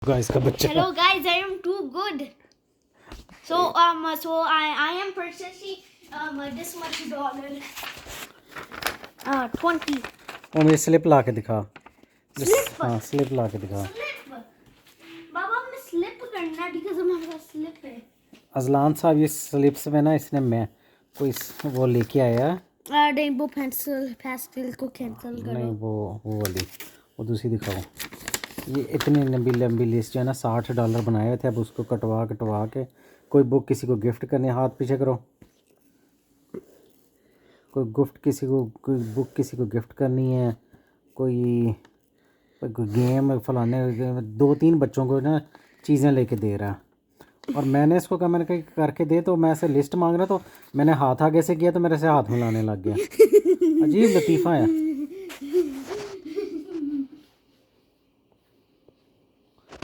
Guys का बच्चा। Hello guys, I am too good. So I am purchasing this much dollar. 20. वो मुझे slip ला के दिखा। Slip. हाँ स्लिप ला के दिखा। Slip. बाबा हमने slip करना है because हमारे पास slip है। अजलान साहब ये स्लिप्स में ना इसने मैं कोई वो लेके आया। रेनबो पेंसिल को कैंसिल करो। नहीं वो वाली वो दूसरी दिखाओ। ये इतनी लंबी लंबी लिस्ट जो है ना $60 बनाए हुए थे। अब उसको कटवा के कोई बुक किसी को गिफ्ट करनी, हाथ पीछे करो, कोई बुक किसी को गिफ्ट करनी है, कोई गेम फलाने 2-3 बच्चों को ना चीज़ें लेके दे रहा है। और मैंने इसको कहा, मैंने कहा करके दे, तो मैं ऐसे लिस्ट मांग रहा, तो मैंने हाथ आगे से किया तो मेरे से हाथ मिलाने लग गया। अजीब लतीफ़ा है।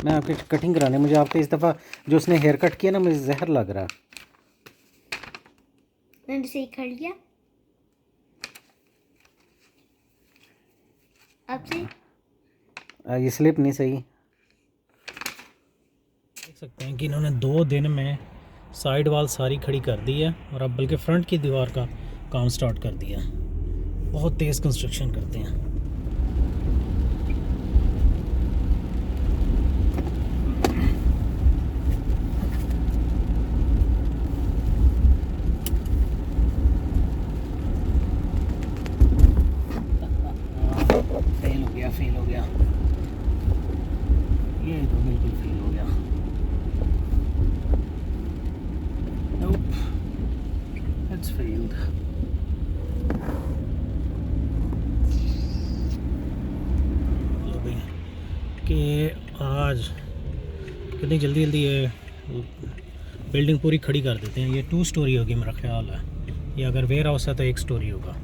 मैं आपकी कटिंग कराने, मुझे आपके इस दफ़ा जो उसने हेयर कट किया ना मुझे जहर लग रहा। मैंने सही कर लिया आपसे। ये स्लिप नहीं सही। देख सकते हैं कि इन्होंने 2 दिन में साइड वाल सारी खड़ी कर दी है और अब बल्कि फ्रंट की दीवार का काम स्टार्ट कर दिया। बहुत तेज़ कंस्ट्रक्शन करते हैं। फेल हो गया ये तो बिल्कुल फेल हो गया। Nope, it's failed. कि आज कितनी जल्दी ये बिल्डिंग पूरी खड़ी कर देते हैं। ये 2 स्टोरी होगी मेरा ख्याल है। ये अगर वेयर हाउस है तो 1 स्टोरी होगा।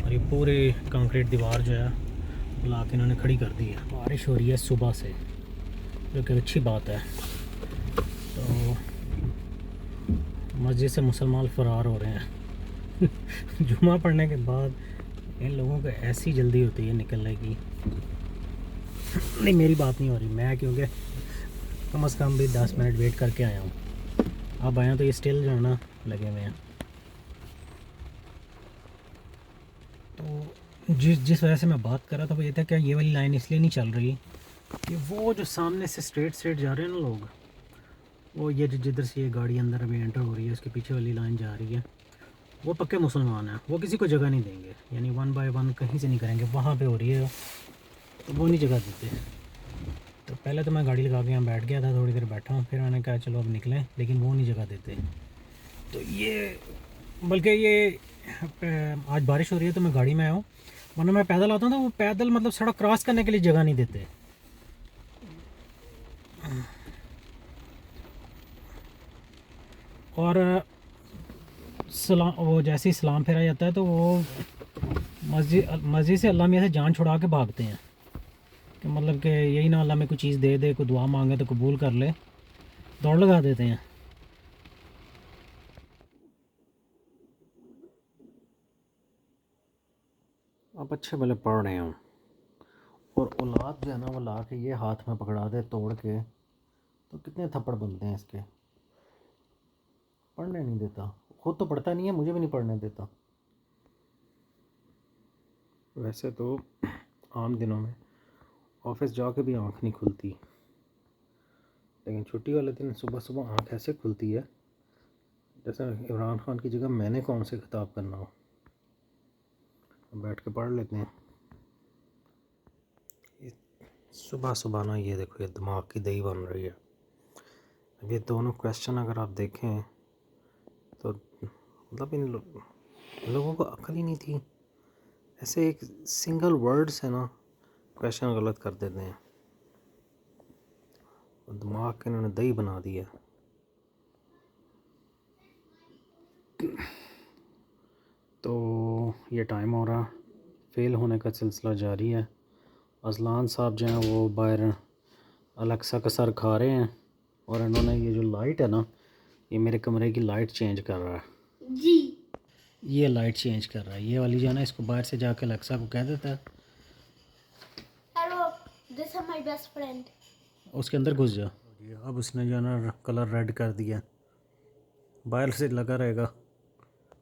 और ये पूरे कंक्रीट दीवार जो है ला के इन्होंने खड़ी कर दी है। बारिश हो रही है सुबह से, जो कि अच्छी बात है। तो मस्जिद से मुसलमान फ़रार हो रहे हैं। जुमा पढ़ने के बाद इन लोगों को ऐसी जल्दी होती है निकलने की। नहीं मेरी बात नहीं हो रही, मैं क्योंकि कम से कम भी 10 मिनट वेट करके आया हूँ। अब आया तो ये स्टिल जो है ना लगे हुए हैं। तो जिस वजह से मैं बात कर रहा था वो ये था क्या ये वाली लाइन इसलिए नहीं चल रही कि वो जो सामने से स्ट्रेट जा रहे हैं ना लोग, वो ये जिधर से ये गाड़ी अंदर अभी एंटर हो रही है उसके पीछे वाली लाइन जा रही है, वो पक्के मुसलमान हैं। वो किसी को जगह नहीं देंगे, यानी 1 बाय 1 कहीं से नहीं करेंगे। वहाँ पे हो रही है तो वो नहीं जगह देते। तो पहले तो मैं गाड़ी लगा के यहाँ बैठ गया था, थोड़ी देर बैठा हूँ, फिर मैंने कहा चलो अब निकलें, लेकिन वो नहीं जगह देते। तो ये बल्कि ये आज बारिश हो रही है तो मैं गाड़ी में आया हूँ, वरना मैं पैदल आता हूँ तो वो पैदल मतलब सड़क क्रॉस करने के लिए जगह नहीं देते। और सलाम वो जैसे ही सलाम फेरा जाता है तो वो मस्जिद से अल्लाह मियाँ से जान छुड़ा के भागते हैं कि मतलब कि यही ना अल्लाह में कोई चीज़ दे कोई दुआ मांगे तो कबूल कर ले, दौड़ लगा देते हैं। आप अच्छे भले पढ़ रहे हो और औलाद जो है ना वो ला के ये हाथ में पकड़ा दे तोड़ के, तो कितने थप्पड़ बनते हैं इसके। पढ़ने नहीं देता, खुद तो पढ़ता नहीं है, मुझे भी नहीं पढ़ने देता। वैसे तो आम दिनों में ऑफिस जाके भी आँख नहीं खुलती, लेकिन छुट्टी वाले दिन सुबह सुबह आँख ऐसे खुलती है जैसे इमरान खान की जगह मैंने कौन से खिताब करना हो। बैठ के पढ़ लेते हैं। सुबह सुबह ना ये देखो ये दिमाग की दही बन रही है। अब ये दोनों क्वेश्चन अगर आप देखें तो मतलब इन लोगों को अक्ल ही नहीं थी। ऐसे एक सिंगल वर्ड से ना क्वेश्चन गलत कर देते हैं, दिमाग के इन्होंने दही बना दिया। तो ये टाइम हो रहा, फेल होने का सिलसिला जारी है। अजलान साहब जो हैं वो बाहर अलेक्सा का सर खा रहे हैं और इन्होंने ये जो लाइट है ना ये मेरे कमरे की लाइट चेंज कर रहा है जी। ये लाइट चेंज कर रहा है। ये वाली जो है ना इसको बाहर से जाके अलेक्सा को कह देता है hello, this is my best friend. उसके अंदर घुस जा। अब उसने जो है ना कलर रेड कर दिया, बाहर से लगा रहेगा।